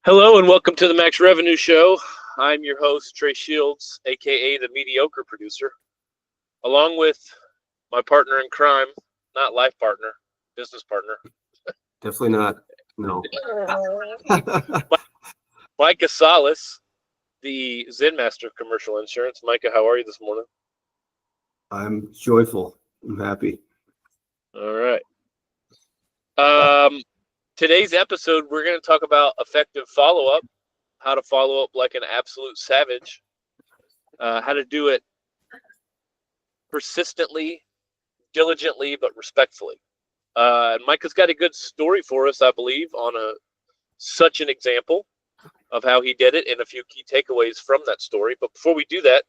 Hello and welcome to the Max Revenue Show. I'm your host, Trey Shields, aka the mediocre producer, along with my partner in crime, not life partner, business partner. Definitely not. No. Micah Salas, the Zen Master of Commercial Insurance. Micah, how are you this morning? I'm joyful. I'm happy. All right. Today's episode, we're going to talk about effective follow-up, how to follow up like an absolute savage, how to do it persistently, diligently, but respectfully. Micah's got a good story for us, I believe, on such an example of how he did it and a few key takeaways from that story. But before we do that,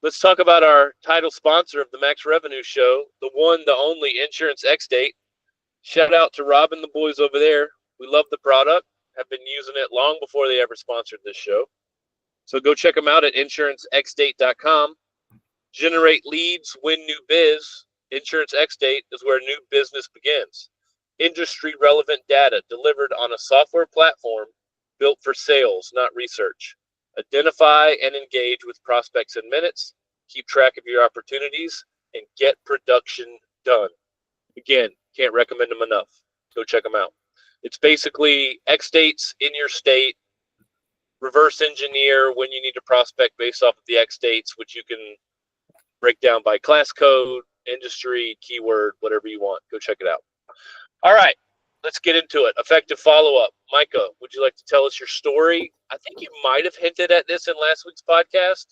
let's talk about our title sponsor of the Max Revenue Show, the one, the only Insurance XDate. Shout out to Rob and the boys over there. We love the product, have been using it long before they ever sponsored this show. So go check them out at insurancexdate.com. Generate leads, win new biz. Insurance XDate is where new business begins. Industry relevant data delivered on a software platform built for sales, not research. Identify and engage with prospects in minutes. Keep track of your opportunities and get production done. Again, can't recommend them enough. Go check them out. It's basically XDates in your state, reverse engineer when you need to prospect based off of the XDates, which you can break down by class code, industry, keyword, whatever you want. Go check it out. All right, let's get into it. Effective follow-up. Micah, would you like to tell us your story? I think you might have hinted at this in last week's podcast,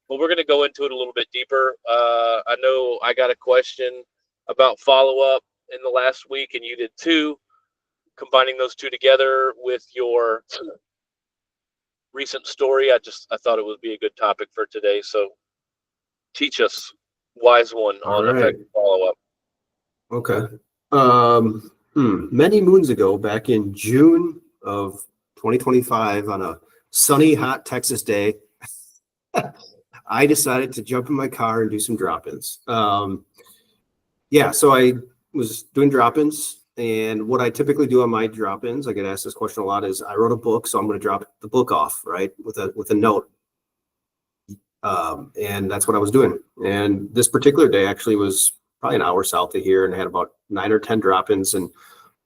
but we're going to go into it a little bit deeper. I know I got a question about follow-up in the last week, and you did too. Combining those two together with your recent story, I thought it would be a good topic for today. So teach us, wise one, on effective follow-up. Okay. Many moons ago, back in June of 2025, on a sunny, hot Texas day, I decided to jump in my car and do some drop-ins. So I was doing drop-ins, and what I typically do on my drop-ins, I get asked this question a lot, is I wrote a book, so I'm going to drop the book off, right, with a note. And that's what I was doing. And this particular day actually was probably an hour south of here, and I had about 9 or 10 drop-ins. And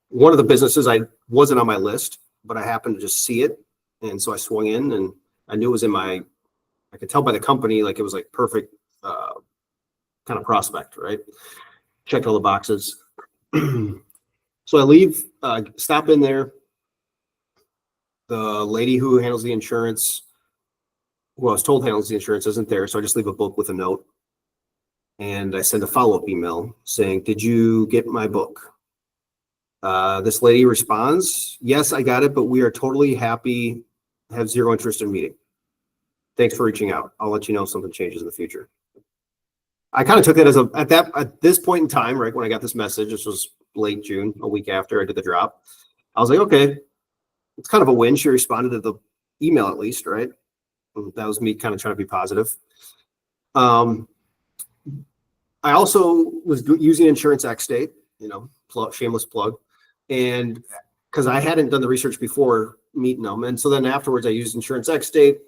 one of the businesses I wasn't on my list, but I happened to just see it. And so I swung in, and I knew it was I could tell by the company, like it was like perfect kind of prospect, right? Checked all the boxes. So I leave, stop in there. The lady who handles the insurance, who I was told handles the insurance, isn't there. So I just leave a book with a note. And I send a follow-up email saying, did you get my book? This lady responds, yes, I got it, but we are totally happy, have zero interest in meeting. Thanks for reaching out. I'll let you know if something changes in the future. I kind of took that as at this point in time, right, when I got this message, this was late June, a week after I did the drop. I was like, okay, it's kind of a win. She responded to the email at least, right? That was me kind of trying to be positive. I also was using Insurance XDate, shameless plug. And because I hadn't done the research before meeting them. And so then afterwards I used Insurance XDate,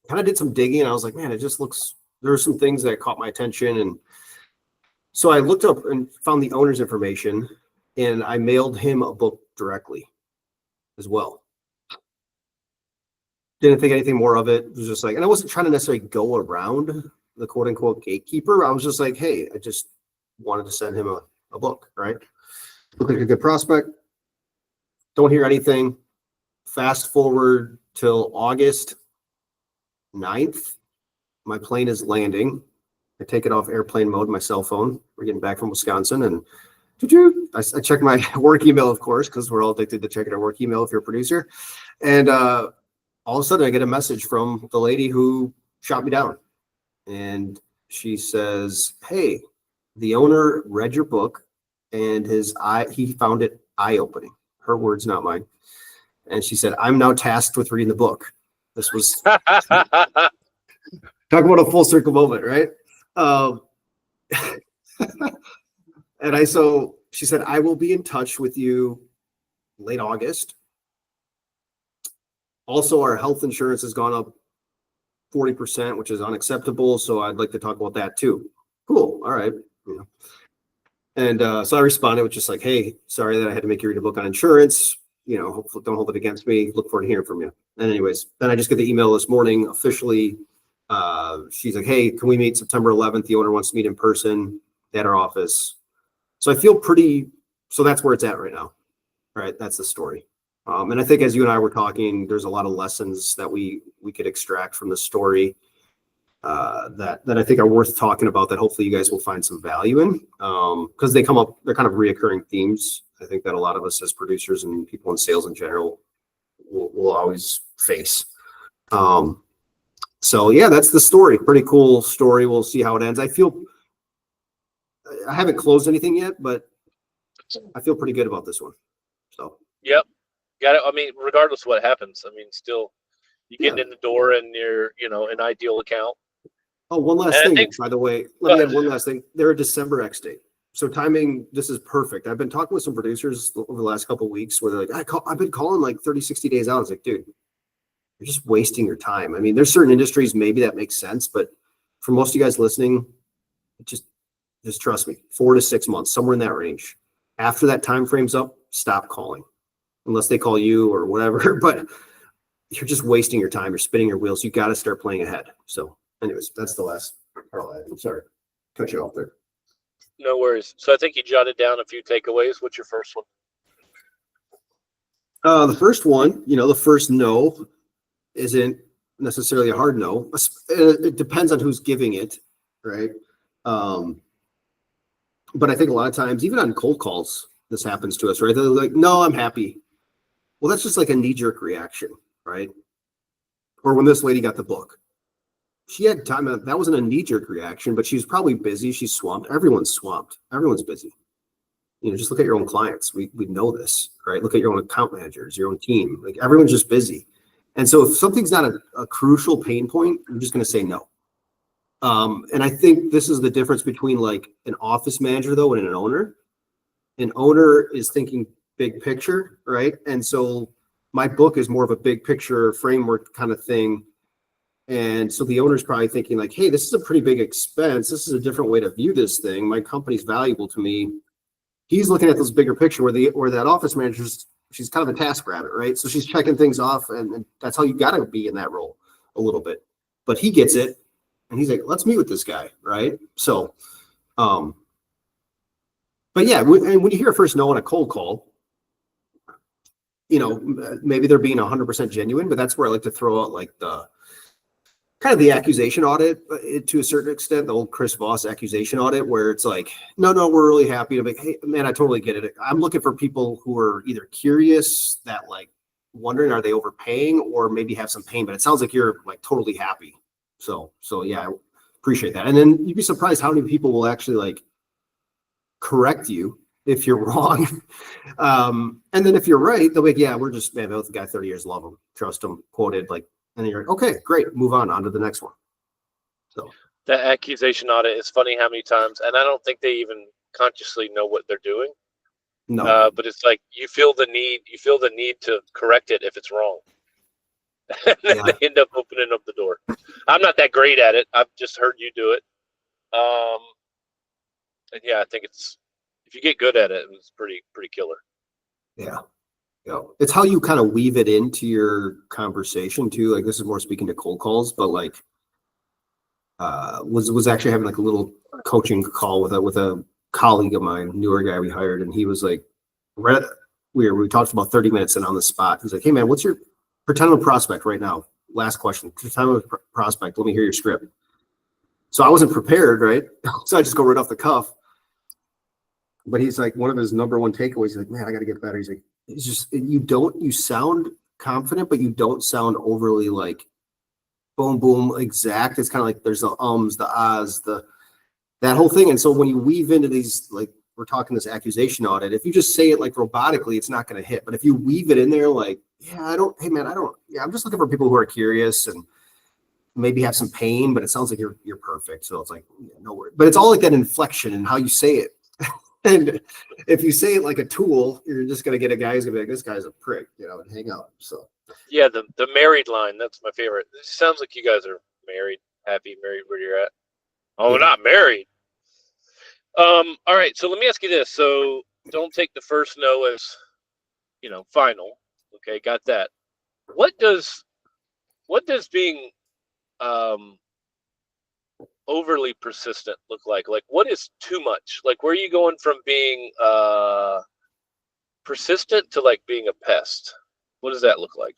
kind of did some digging. And I was like, man, it just looks, there were some things that caught my attention. And so I looked up and found the owner's information, and I mailed him a book directly as well. Didn't think anything more of it. It was just like, and I wasn't trying to necessarily go around the quote unquote gatekeeper. I was just like, hey, I just wanted to send him a book, right? Looked like a good prospect. Don't hear anything. Fast forward till August 9th. My plane is landing. I take it off airplane mode, my cell phone. We're getting back from Wisconsin, and I check my work email, of course, because we're all addicted to checking our work email if you're a producer. And all of a sudden I get a message from the lady who shot me down. And she says, hey, the owner read your book, and he found it eye-opening. Her words, not mine. And she said, I'm now tasked with reading the book. This was talk about a full circle moment, right? So she said, I will be in touch with you late August. Also, our health insurance has gone up 40%, which is unacceptable. So I'd like to talk about that too. Cool. All right. You know. And so I responded with just like, hey, sorry that I had to make you read a book on insurance. You know, hopefully don't hold it against me. Look forward to hearing from you. And anyways, then I just get the email this morning officially. She's like, hey, can we meet September 11th? The owner wants to meet in person at our office. So I feel pretty, so that's where it's at right now. All right. That's the story. And I think as you and I were talking, there's a lot of lessons that we could extract from the story that I think are worth talking about, that hopefully you guys will find some value in, because they're kind of reoccurring themes. I think that a lot of us as producers and people in sales in general will always face. So yeah, that's the story. Pretty cool story. We'll see how it ends. I haven't closed anything yet, but I feel pretty good about this one. So yep, got it. I mean, regardless of what happens, I mean, still you get in the door and you're, an ideal account. Oh, one last thing, by the way. Let me add one last thing. They're a December X date. So timing, this is perfect. I've been talking with some producers over the last couple of weeks where they're like, I've been calling like 30, 60 days out. I was like, dude, you're just wasting your time. I mean, there's certain industries, maybe that makes sense, but for most of you guys listening, just trust me, 4 to 6 months, somewhere in that range. After that time frame's up, stop calling, unless they call you or whatever, but you're just wasting your time. You're spinning your wheels. You got to start planning ahead. So anyways, that's the last part. I'm sorry, cut you off there. No worries. So I think you jotted down a few takeaways. What's your first one? The first one, the first no isn't necessarily a hard no. It depends on who's giving it, right? But I think a lot of times, even on cold calls, this happens to us, right? They're like, no, I'm happy. Well, that's just like a knee-jerk reaction, right? Or when this lady got the book, she had time. That wasn't a knee-jerk reaction, but she was probably busy. She's swamped. Everyone's swamped. Everyone's busy. Just look at your own clients. We know this, right? Look at your own account managers, your own team. Like, everyone's just busy. And so if something's not a crucial pain point, I'm just going to say no. And I think this is the difference between like an office manager though and an owner. An owner is thinking big picture, right? And so my book is more of a big picture framework kind of thing. And so the owner's probably thinking like, hey, this is a pretty big expense. This is a different way to view this thing. My company's valuable to me. He's looking at this bigger picture where that office manager's, she's kind of a task rabbit, right? So she's checking things off, and that's how you got to be in that role a little bit. But he gets it, and he's like, let's meet with this guy, right? So, but yeah, when you hear a first no on a cold call, maybe they're being 100% genuine, but that's where I like to throw out like the kind of the accusation audit to a certain extent, the old Chris Voss accusation audit, where it's like, no, we're really happy to make, hey, man, I totally get it. I'm looking for people who are either curious, that like wondering, are they overpaying, or maybe have some pain, but it sounds like you're like totally happy. So yeah, I appreciate that. And then you'd be surprised how many people will actually like correct you if you're wrong. And then if you're right, they'll be like, yeah, we're just, man, with the guy 30 years, love him, trust him, quoted, like, and then you're like, okay, great, move on to the next one. So that accusation audit is funny how many times, and I don't think they even consciously know what they're doing. No, but it's like you feel the need to correct it if it's wrong. And then they end up opening up the door. I'm not that great at it. I've just heard you do it. And yeah, I think if you get good at it, it's pretty killer. Yeah. It's how you kind of weave it into your conversation too. Like, this is more speaking to cold calls, but like, was actually having like a little coaching call with a colleague of mine, newer guy we hired, and he was like, we talked about 30 minutes and on the spot. He's like, hey man, what's your pretend I'm a prospect right now? Last question. Pretend I'm a prospect. Let me hear your script. So I wasn't prepared, right? So I just go right off the cuff. But he's like, one of his number one takeaways, he's like, man, I got to get better. He's like, it's just, you sound confident, but you don't sound overly like boom, boom, exact. It's kind of like there's the ums, the ahs, that whole thing. And so when you weave into these, like we're talking this accusation audit, if you just say it like robotically, it's not going to hit. But if you weave it in there, like, I'm just looking for people who are curious and maybe have some pain, but it sounds like you're perfect. So it's like, no worries. But it's all like that inflection and how you say it. And if you say it like a tool, you're just going to get a guy who's going to be like, this guy's a prick, and hang out. So Yeah, the married line, that's my favorite. It sounds like you guys are married, happy, married where you're at. Oh, we're Yeah. not married. All right, so let me ask you this. So don't take the first no as, final. Okay, got that. What does being um overly persistent look like? Like, what is too much? Like, where are you going from being persistent to like being a pest? What does that look like?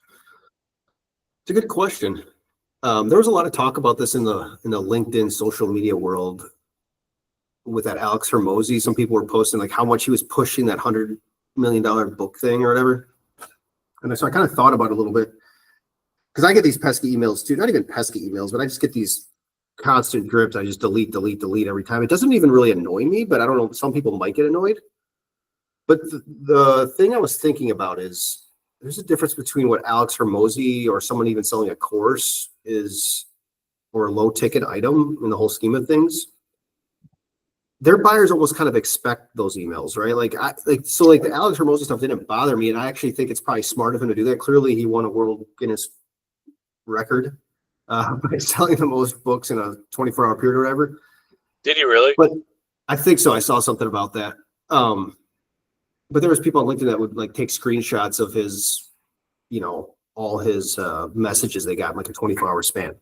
It's a good question. There was a lot of talk about this in the LinkedIn social media world with that Alex Hermosi. Some people were posting like how much he was pushing that $100 million book thing or whatever. And so I kind of thought about it a little bit because I get these pesky emails too. Not even pesky emails, but I just get these constant drips. I just delete every time. It doesn't even really annoy me, but I don't know. Some people might get annoyed. But the thing I was thinking about is there's a difference between what Alex Hermosi or someone even selling a course is, or a low ticket item in the whole scheme of things. Their buyers almost kind of expect those emails, right? Like the Alex Hermosi stuff didn't bother me, and I actually think it's probably smart of him to do that. Clearly, he won a world Guinness record by selling the most books in a 24-hour period or whatever. Did he really? But I think so. I saw something about that. But there was people on LinkedIn that would like take screenshots of his, all his messages they got in like a 24-hour span.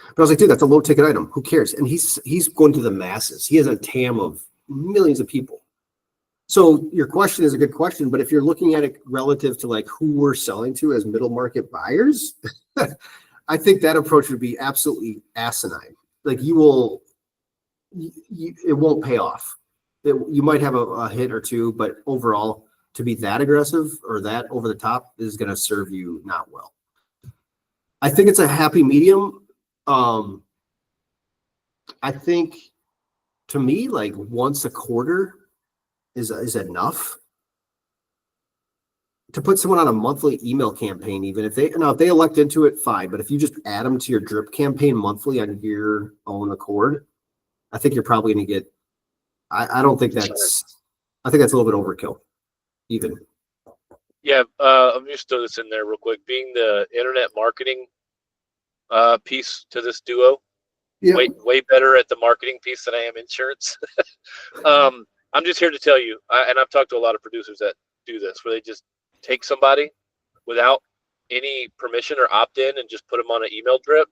But I was like, dude, that's a low ticket item. Who cares? And he's going to the masses. He has a TAM of millions of people. So your question is a good question, but if you're looking at it relative to like who we're selling to as middle market buyers, I think that approach would be absolutely asinine. Like it won't pay off. You might have a hit or two, but overall, to be that aggressive or that over the top is going to serve you not well. I think it's a happy medium. I think to me, like once a quarter is enough to put someone on a monthly email campaign. Even if they elect into it, fine. But if you just add them to your drip campaign monthly on your own accord, I think you're probably going to get. I don't think that's. I think that's a little bit overkill, even. Yeah, I'm just throw this in there real quick. Being the internet marketing piece to this duo, way better at the marketing piece than I am insurance. I'm just here to tell you, and I've talked to a lot of producers that do this, where they just take somebody without any permission or opt-in and just put them on an email drip.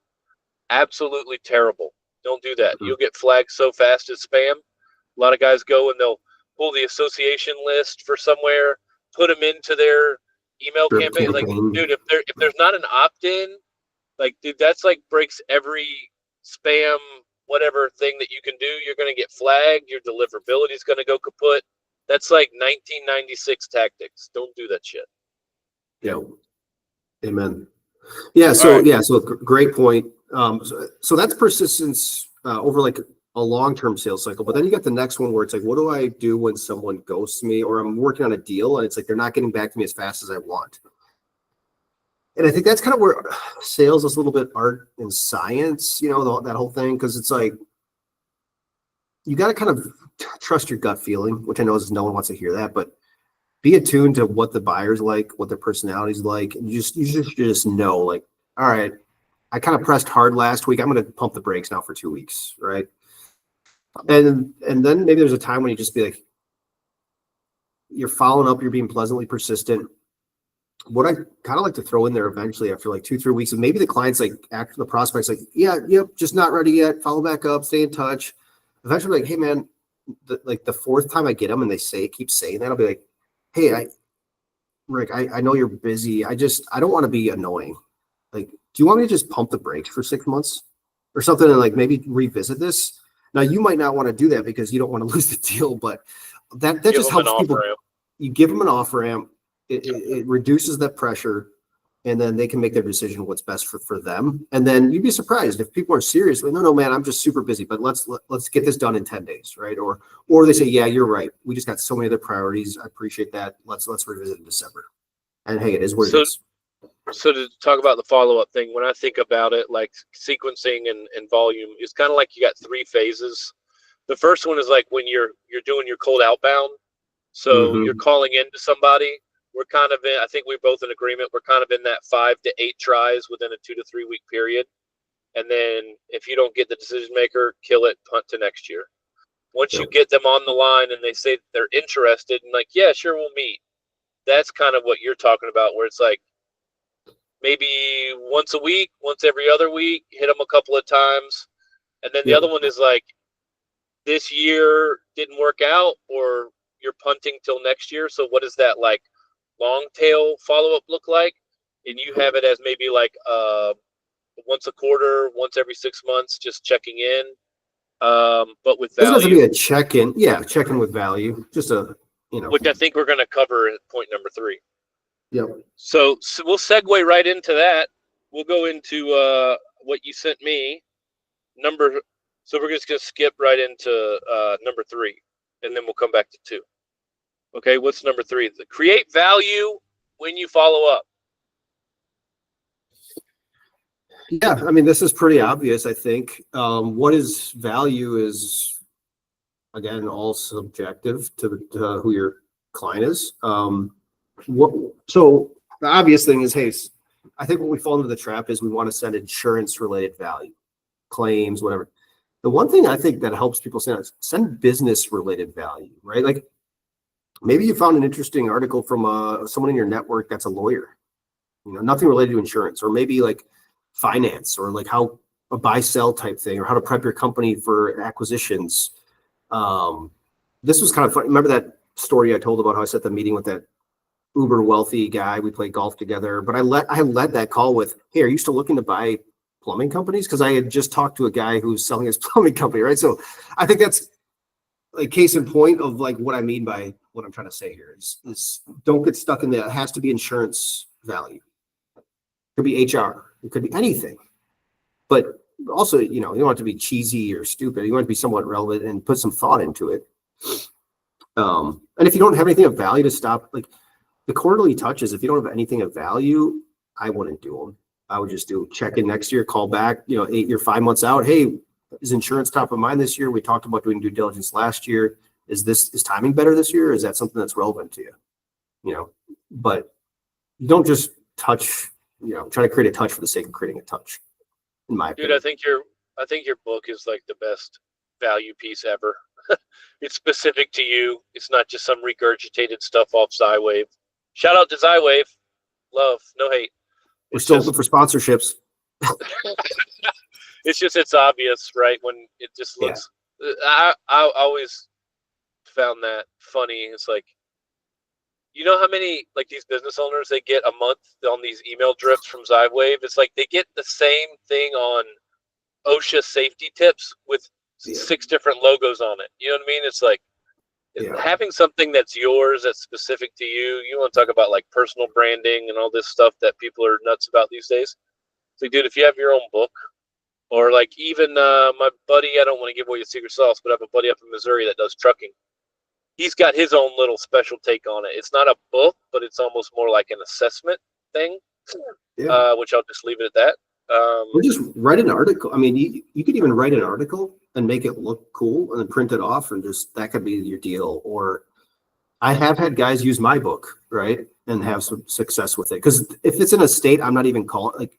Absolutely terrible. Don't do that. Mm-hmm. You'll get flagged so fast as spam. A lot of guys go and they'll pull the association list for somewhere, put them into their email campaign. Like, dude, if there's not an opt-in, like, dude, that's like breaks every spam whatever thing that you can do. You're going to get flagged. Your deliverability is going to go kaput. That's like 1996 tactics. Don't do that shit. Yeah. Amen. Yeah. So right. So great point. So that's persistence over like a long-term sales cycle. But then you got the next one where it's like, what do I do when someone ghosts me or I'm working on a deal and it's like they're not getting back to me as fast as I want? And I think that's kind of where sales is a little bit art and science, that whole thing, because it's like you got to kind of trust your gut feeling, which I know is no one wants to hear that, but be attuned to what the buyer's like, what their personality's like, and you just know, like, all right, I kind of pressed hard last week. I'm going to pump the brakes now for 2 weeks, right? And then maybe there's a time when you just be like, you're following up, you're being pleasantly persistent. What I kind of like to throw in there eventually after like 2-3 weeks, and maybe the client's like, after the prospect's like, yep, just not ready yet. Follow back up, stay in touch. Eventually, like, hey man, the fourth time I get them and they keep saying that, I'll be like, hey, Rick, I know you're busy. I don't want to be annoying. Like, do you want me to just pump the brakes for 6 months or something and like maybe revisit this? Now you might not want to do that because you don't want to lose the deal, but that just helps people. You give them an off ramp. It reduces that pressure, and then they can make their decision what's best for them. And then you'd be surprised if people are serious. Like, no, man, I'm just super busy, but let's get this done in 10 days, right? Or they say, yeah, you're right. We just got so many other priorities. I appreciate that. Let's revisit in December. And hey, it is what it is. So to talk about the follow-up thing, when I think about it, like sequencing and volume, it's kind of like you got 3 phases. The first one is like when you're doing your cold outbound. So you're calling into somebody we're kind of in, I think we're both in agreement, we're kind of in that 5 to 8 tries within a 2 to 3 week period. And then if you don't get the decision maker, kill it, punt to next year. Once you get them on the line and they say they're interested and like, yeah, sure, we'll meet. That's kind of what you're talking about, where it's like maybe once a week, once every other week, hit them a couple of times. And then the other one is like, this year didn't work out, or you're punting till next year. So what does that like long tail follow-up look like? And you have it as maybe like once a quarter, once every 6 months, just checking in. But with value. It doesn't have to be a check-in. Yeah, check-in with value. Just a, which I think we're going to cover at point number 3. Yep. So we'll segue right into that. We'll go into what you sent me. So we're just going to skip right into number 3, and then we'll come back to 2. Okay, what's number 3? Create value when you follow up. Yeah, I mean, this is pretty obvious, I think. What is value is, again, all subjective to who your client is. So the obvious thing is, hey, I think what we fall into the trap is we want to send insurance-related value, claims, whatever. The one thing I think that helps people send business-related value, right? Like maybe you found an interesting article from someone in your network that's a lawyer, nothing related to insurance, or maybe like finance, or like how a buy-sell type thing, or how to prep your company for acquisitions. This was kind of fun. Remember that story I told about how I set the meeting with that uber wealthy guy? We played golf together, but I led that call with, hey, are you still looking to buy plumbing companies? Because I had just talked to a guy who's selling his plumbing company, right? So I think that's like case in point of like what I mean by what I'm trying to say here is don't get stuck in that. It has to be insurance value. It could be HR. It could be anything. But also, you don't want it to be cheesy or stupid. You want it to be somewhat relevant and put some thought into it. And if you don't have anything of value to stop, like the quarterly touches, if you don't have anything of value, I wouldn't do them. I would just do check in next year, call back, 8 or 5 months out. Hey, is insurance top of mind this year? We talked about doing due diligence last year. Is timing better this year? Or is that something that's relevant to you? But don't just touch, try to create a touch for the sake of creating a touch. In my opinion. Dude, I think your book is like the best value piece ever. It's specific to you. It's not just some regurgitated stuff off Zywave. Shout out to Zywave. Love, no hate. We're still looking for sponsorships. It's obvious, right? When it just looks. Yeah. I always found that funny. It's like, how many like these business owners they get a month on these email drips from Zywave? It's like they get the same thing on OSHA safety tips with 6 different logos on it. You know what I mean? It's like having something that's yours, that's specific to you. You want to talk about like personal branding and all this stuff that people are nuts about these days. It's like, dude, if you have your own book, or like even my buddy, I don't want to give away the secret sauce, but I have a buddy up in Missouri that does trucking. He's got his own little special take on it. It's not a book, but it's almost more like an assessment thing, which I'll just leave it at that. Or just write an article. I mean, you could even write an article and make it look cool and then print it off, and just that could be your deal. Or I have had guys use my book, right, and have some success with it. Because if it's in a state I'm not even calling, like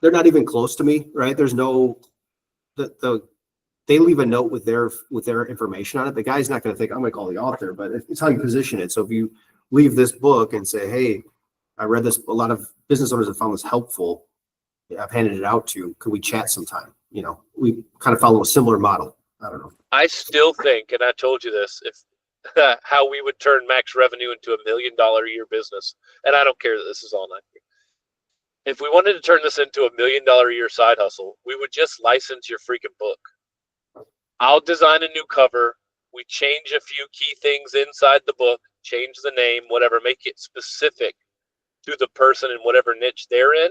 they're not even close to me, right? There's no they leave a note with their information on it. The guy's not going to think I'm going to call the author, but it's how you position it. So if you leave this book and say, hey, I read this, a lot of business owners have found this helpful. I've handed it out to, could we chat sometime? We kind of follow a similar model. I don't know. I still think, and I told you this, if how we would turn max revenue into $1 million a year business. And I don't care that this is all night. If we wanted to turn this into $1 million a year side hustle, we would just license your freaking book. I'll design a new cover. We change a few key things inside the book, change the name, whatever, make it specific to the person in whatever niche they're in,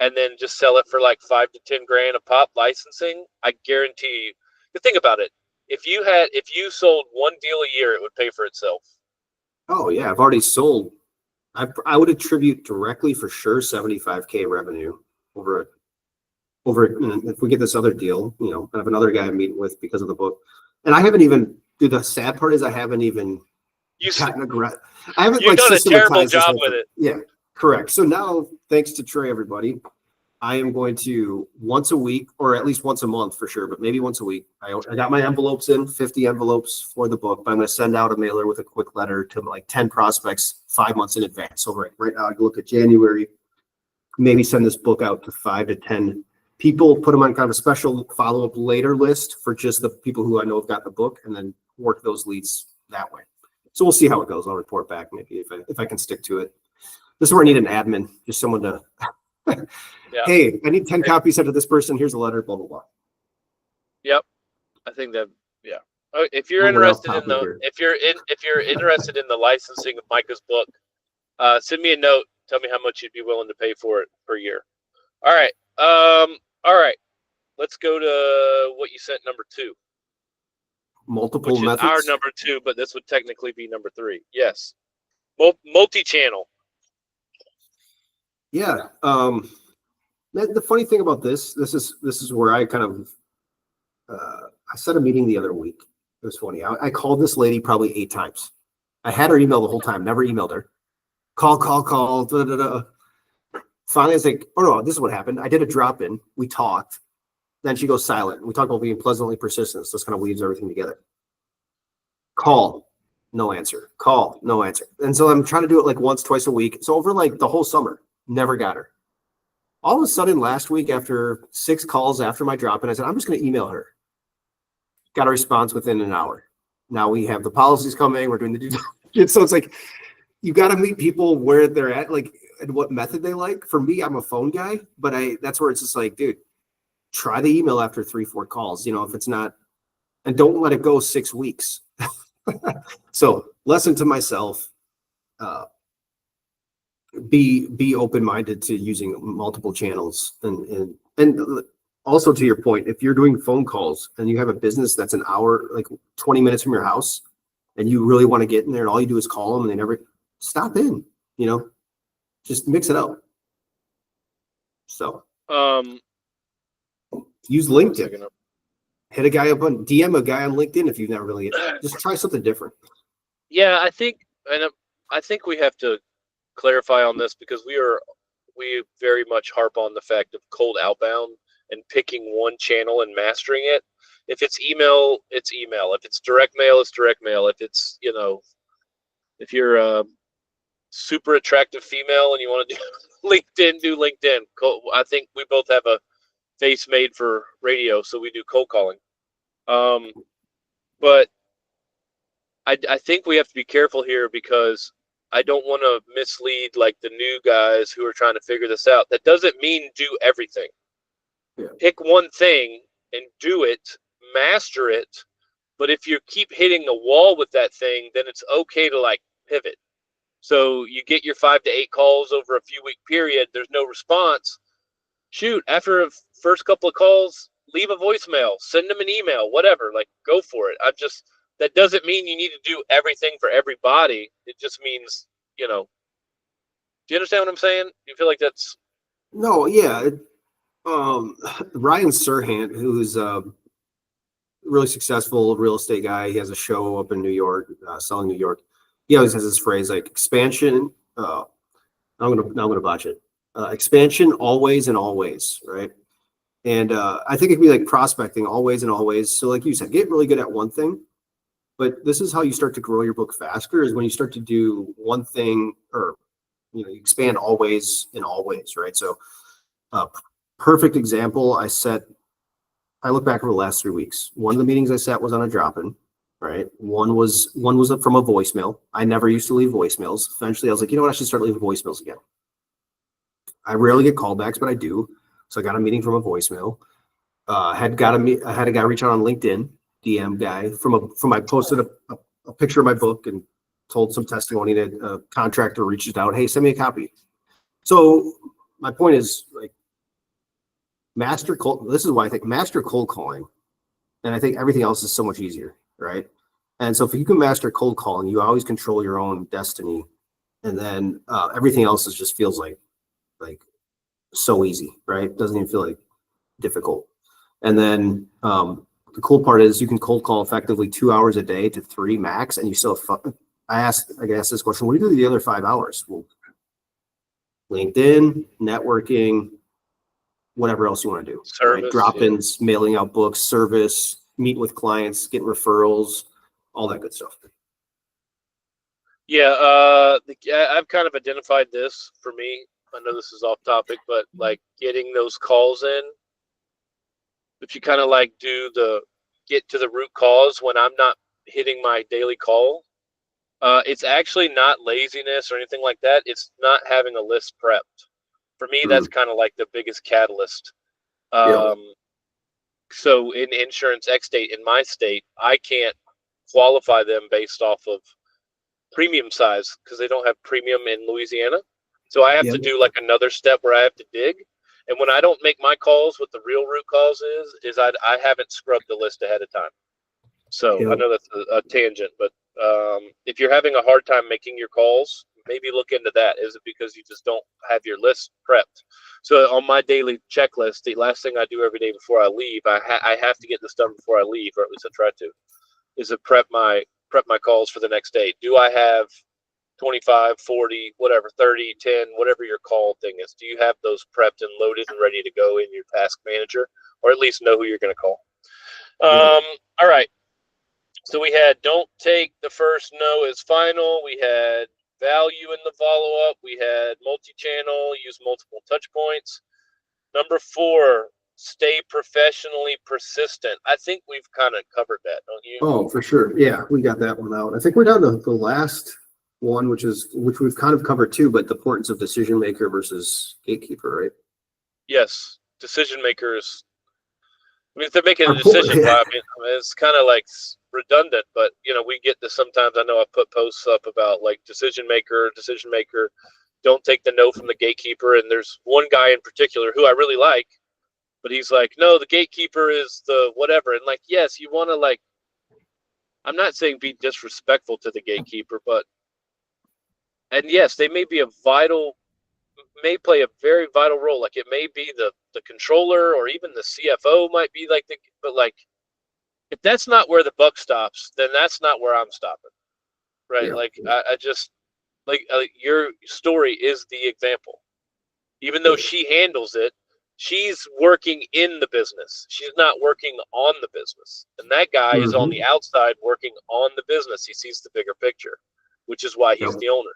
and then just sell it for like $5 to $10 grand a pop licensing. I guarantee you. But think about it. If you sold one deal a year, it would pay for itself. Oh yeah, I've already sold. I would attribute directly for sure 75K revenue over if we get this other deal, I have another guy I'm meeting with because of the book. And I haven't even, the sad part is I haven't even You gotten I haven't You've like done a terrible systematized this job whole with thing. it. Yeah, correct. So now, thanks to Trey, everybody, I am going to once a week, or at least once a month for sure, but maybe once a week. I got my envelopes in, 50 envelopes for the book, but I'm going to send out a mailer with a quick letter to like 10 prospects 5 months in advance. So right now I can look at January, maybe send this book out to 5 to 10 people, put them on kind of a special follow-up later list for just the people who I know have got the book, and then work those leads that way. So we'll see how it goes. I'll report back maybe if I can stick to it. This is where I need an admin, just someone to Yeah. hey, I need 10 copies sent to this person. Here's a letter, blah, blah, blah. Yep. I think that, yeah. If you're Moving off interested in topic the, here. if you're interested in the licensing of Micah's book, send me a note. Tell me how much you'd be willing to pay for it per year. All right. All right. Let's go to what you sent number 2. Multiple which methods. is our number 2, but this would technically be number 3. Yes. Multi-channel. Yeah. The funny thing about this is where I kind of I set a meeting the other week. It was funny. I called this lady probably 8 times. I had her email the whole time, never emailed her. Call. Da, da, da. Finally, I was like, oh no, this is what happened. I did a drop in. We talked. Then she goes silent. We talked about being pleasantly persistent. So this kind of weaves everything together. Call, no answer. Call, no answer. And so I'm trying to do it like once, twice a week. So over like the whole summer, never got her. All of a sudden last week, after 6 calls after my drop in, I said, I'm just going to email her. Got a response within an hour. Now we have the policies coming. We're doing the due diligence. So it's like, you got to meet people where they're at, like, and what method they like. For me, I'm a phone guy, but that's where it's just like, dude, try the email after 3-4 calls, if it's not, and don't let it go 6 weeks. So lesson to myself, be open-minded to using multiple channels, and also to your point, if you're doing phone calls and you have a business that's an hour, like 20 minutes from your house, and you really want to get in there and all you do is call them and they never stop in, just mix it up. So use LinkedIn. Hit a guy up on DM a guy on LinkedIn if you've never really just try something different. Yeah, I think we have to clarify on this because we very much harp on the fact of cold outbound and picking one channel and mastering it. If it's email, it's email. If it's direct mail, it's direct mail. If it's, if you're a super attractive female and you want to do LinkedIn, do LinkedIn. I think we both have a face made for radio, so we do cold calling. But I think we have to be careful here because I don't want to mislead like the new guys who are trying to figure this out. That doesn't mean do everything. Yeah. Pick one thing and do it, master it. But if you keep hitting a wall with that thing, then it's okay to like pivot. So you get your 5 to 8 calls over a few week period. There's no response. Shoot, after a first couple of calls, leave a voicemail, send them an email, whatever, like go for it. That doesn't mean you need to do everything for everybody. It just means, do you understand what I'm saying? You feel like that's. No. Yeah. Ryan Serhant, who's a really successful real estate guy. He has a show up in New York, selling New York. He always has this phrase like expansion. I'm gonna botch it. Expansion always and always, right? And I think it could be like prospecting always and always. So like you said, get really good at one thing. But this is how you start to grow your book faster is when you start to do one thing or, you expand always and always, right? So perfect example, I look back over the last 3 weeks. One of the meetings I sat was on a drop-in, right? One was from a voicemail. I never used to leave voicemails. Eventually I was like, you know what? I should start leaving voicemails again. I rarely get callbacks, but I do. So I got a meeting from a voicemail. I had a guy reach out on LinkedIn, DM guy I posted a picture of my book and told some testimony that a contractor reached out. Hey, send me a copy. So my point is like this is why I think master cold calling. And I think everything else is so much easier. Right. And so if you can master cold calling, you always control your own destiny. And then everything else just feels like so easy, right? Doesn't even feel like difficult. And then the cool part is you can cold call effectively 2 hours a day to 3 max, and you still have I asked this question, what do you do the other 5 hours? Well, LinkedIn, networking, whatever else you want to do. Service, right? Drop-ins, mailing out books, service, meeting with clients, getting referrals, all that good stuff. Yeah, I've kind of identified this for me. I know this is off topic, but like getting those calls in, if you kind of like get to the root cause when I'm not hitting my daily call, it's actually not laziness or anything like that. It's not having a list prepped. For me, that's kind of like the biggest catalyst. So in insurance XDate in my state, I can't qualify them based off of premium size because they don't have premium in Louisiana. So I have to do like another step where I have to dig. And when I don't make my calls, what the real root cause is I haven't scrubbed the list ahead of time. So I know that's a tangent, but if you're having a hard time making your calls, maybe look into that. Is it because you just don't have your list prepped? So on my daily checklist, the last thing I do every day before I leave, I have to get this done before I leave, or at least I try to, is to prep my calls for the next day. Do I have 25, 40, whatever, 30, 10, whatever your call thing is? Do you have those prepped and loaded and ready to go in your task manager, or at least know who you're going to call? All right. So we had don't take the first no as final. We had value in the follow-up. We had multi-channel, use multiple touch points. Number 4, stay professionally persistent. I think we've kind of covered that, don't you? Oh, for sure. Yeah, we got that one out. I think we're down to the last one, which we've kind of covered too, but the importance of decision maker versus gatekeeper, right? Yes. Decision makers. I mean, if they're making a decision, I mean, it's kind of like redundant, but we get this sometimes. I know I put posts up about like decision maker, don't take the no from the gatekeeper. And there's one guy in particular who I really like, but he's like, no, the gatekeeper is the whatever. And like, yes, you want to like, I'm not saying be disrespectful to the gatekeeper, and yes, they may play a very vital role. Like it may be the controller or even the CFO might be like but like, if that's not where the buck stops, then that's not where I'm stopping. Right. Yeah. Like I just like your story is the example. Even though she handles it, she's working in the business. She's not working on the business. And that guy is on the outside working on the business. He sees the bigger picture, which is why he's the owner.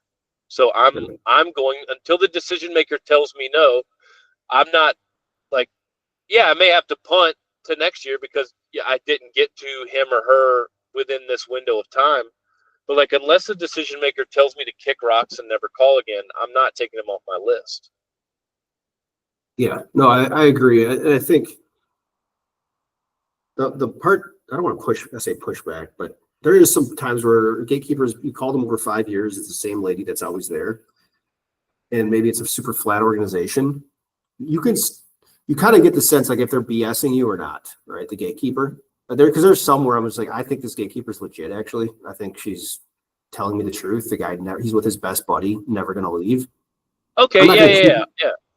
So I'm going until the decision maker tells me no. I'm not like, yeah, I may have to punt to next year because I didn't get to him or her within this window of time. But like, unless the decision maker tells me to kick rocks and never call again, I'm not taking them off my list. Yeah, no, I agree. I think the part, I don't want to say pushback, but there is some times where gatekeepers, you call them over 5 years, it's the same lady that's always there. And maybe it's a super flat organization. You kind of get the sense like if they're BSing you or not, right? The gatekeeper. Because there's some where I'm just like, I think this gatekeeper's legit, actually. I think she's telling me the truth. The guy, he's with his best buddy, never going to leave. Okay,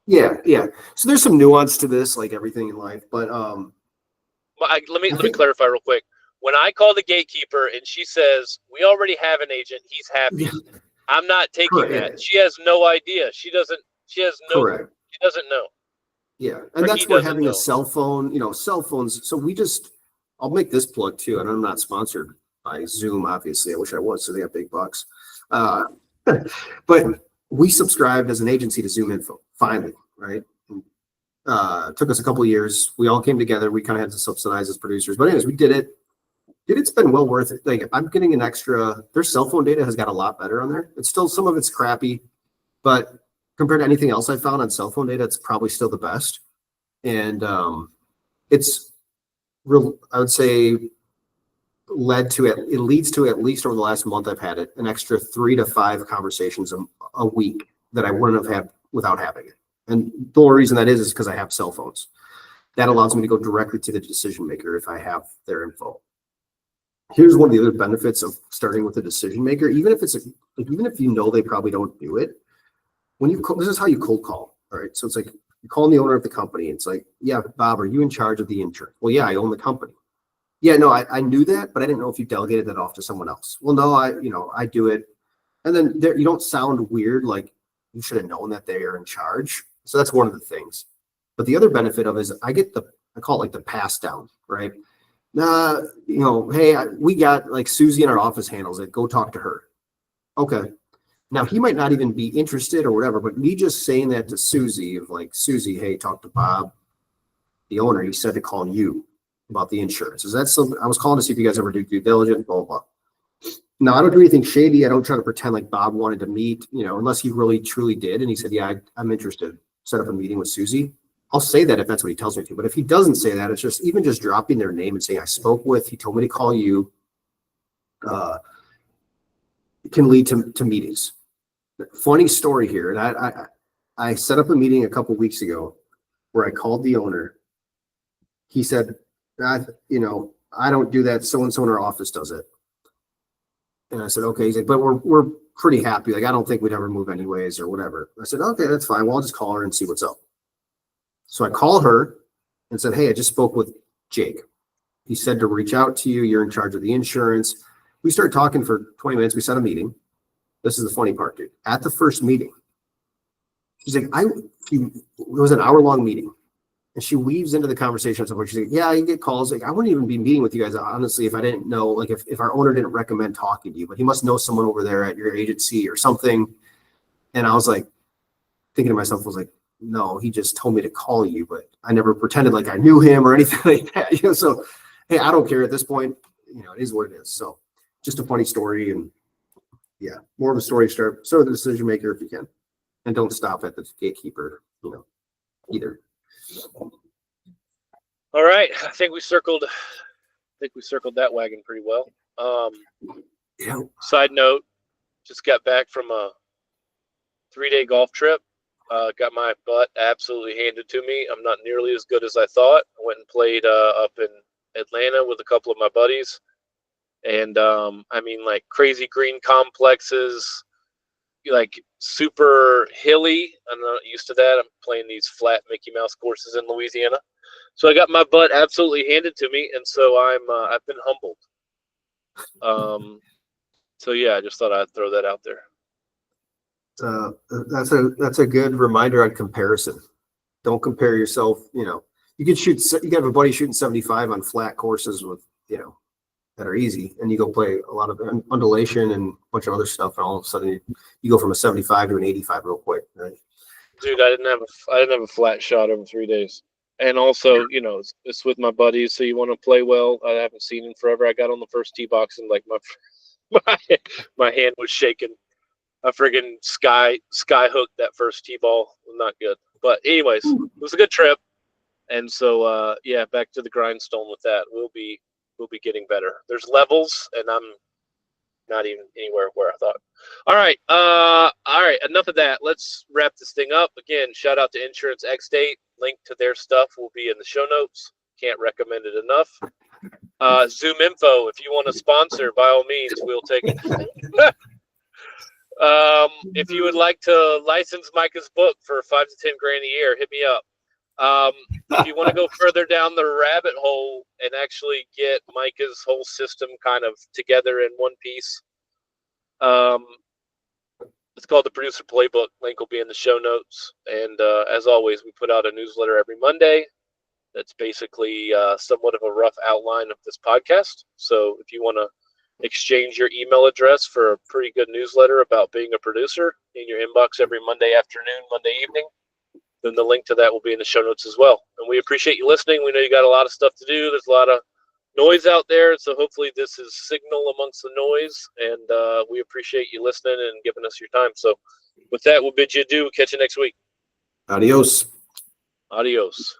yeah. So there's some nuance to this, like everything in life. But let me clarify real quick. When I call the gatekeeper and she says, we already have an agent, he's happy. Yeah. I'm not taking that. She has no idea. She doesn't know. Yeah. And that's where having a cell phone, cell phones. So I'll make this plug too. And I'm not sponsored by Zoom, obviously. I wish I was, so they have big bucks. But we subscribed as an agency to Zoom Info, finally, right? Took us a couple of years. We all came together. We kind of had to subsidize as producers. But anyways, we did it. It's been well worth it. Like I'm getting an extra, their cell phone data has got a lot better on there. It's still, some of it's crappy, but compared to anything else I found on cell phone data, it's probably still the best. And it's real, I would say it leads to at least over the last month I've had it, an extra 3 to 5 conversations a week that I wouldn't have had without having it. And the only reason that is because I have cell phones. That allows me to go directly to the decision maker if I have their info. Here's one of the other benefits of starting with a decision maker, even if they probably don't do it. This is how you cold call. All right. So it's like you're calling the owner of the company. It's like, yeah, Bob, are you in charge of the insurance? Well, yeah, I own the company. Yeah, no, I knew that, but I didn't know if you delegated that off to someone else. Well, no, I do it. And then there, you don't sound weird, like you should have known that they are in charge. So that's one of the things. But the other benefit of it is I call it like the pass down, right? Hey, we got like Susie in our office handles it. Go talk to her. Okay. Now he might not even be interested or whatever, but me just saying that to Susie of like, Susie, hey, talk to Bob, the owner. He said to call you about the insurance. Is that something? I was calling to see if you guys ever do due diligence, blah, blah, blah. No, I don't do anything shady. I don't try to pretend like Bob wanted to meet, unless he really truly did. And he said, yeah, I'm interested. Set up a meeting with Susie. I'll say that if that's what he tells me to. But if he doesn't say that, it's just even just dropping their name and saying, I spoke with, he told me to call you, can lead to meetings. Funny story here. And I set up a meeting a couple weeks ago where I called the owner. He said, I don't do that. So-and-so in our office does it. And I said, okay. He's like, but we're pretty happy. Like, I don't think we'd ever move anyways or whatever. I said, okay, that's fine. Well, I'll just call her and see what's up. So I call her and said, hey, I just spoke with Jake. He said to reach out to you. You're in charge of the insurance. We started talking for 20 minutes. We set a meeting. This is the funny part, dude. At the first meeting, she's like, it was an hour-long meeting. And she weaves into the conversation at some point. She's like, yeah, you get calls. Like, I wouldn't even be meeting with you guys, honestly, if I didn't know, like, if our owner didn't recommend talking to you, but he must know someone over there at your agency or something. And I was like, thinking to myself, I was like, no, he just told me to call you, but I never pretended like I knew him or anything like that. So, hey, I don't care at this point. It is what it is. So just a funny story. And yeah, more of a story. Start the decision maker if you can. And don't stop at the gatekeeper, either. All right. I think we circled that wagon pretty well. Yeah. Side note, just got back from a 3-day golf trip. Got my butt absolutely handed to me. I'm not nearly as good as I thought. I went and played up in Atlanta with a couple of my buddies. And like crazy green complexes, like super hilly. I'm not used to that. I'm playing these flat Mickey Mouse courses in Louisiana. So I got my butt absolutely handed to me. And so I've been humbled. So yeah, I just thought I'd throw that out there. That's a good reminder on comparison. Don't compare yourself. You can have a buddy shooting 75 on flat courses with, that are easy, and you go play a lot of undulation and a bunch of other stuff, and all of a sudden you go from a 75 to an 85 real quick, right? Dude, I didn't have a flat shot over 3 days. And also, it's with my buddies, so you want to play well. I haven't seen him forever. I got on the first tee box and like my hand was shaking. I friggin' sky hooked that first tee ball. Not good. But anyways, it was a good trip. And so back to the grindstone with that. We'll be getting better. There's levels, and I'm not even anywhere where I thought. All right. Enough of that. Let's wrap this thing up. Again, shout out to Insurance XDate. Link to their stuff will be in the show notes. Can't recommend it enough. Zoom Info, if you want to sponsor, by all means, we'll take it. If you would like to license Micah's book for $5 to $10 a year, hit me up. If you want to go further down the rabbit hole and actually get Micah's whole system kind of together in one piece, it's called the Producer Playbook. Link will be in the show notes. And as always, we put out a newsletter every Monday. That's basically somewhat of a rough outline of this podcast. So if you want to exchange your email address for a pretty good newsletter about being a producer in your inbox every Monday afternoon, Monday evening, then the link to that will be in the show notes as well. And we appreciate you listening. We know you got a lot of stuff to do. There's a lot of noise out there. So hopefully this is signal amongst the noise. And we appreciate you listening and giving us your time. So with that, we'll bid you adieu. Catch you next week. Adios. Adios.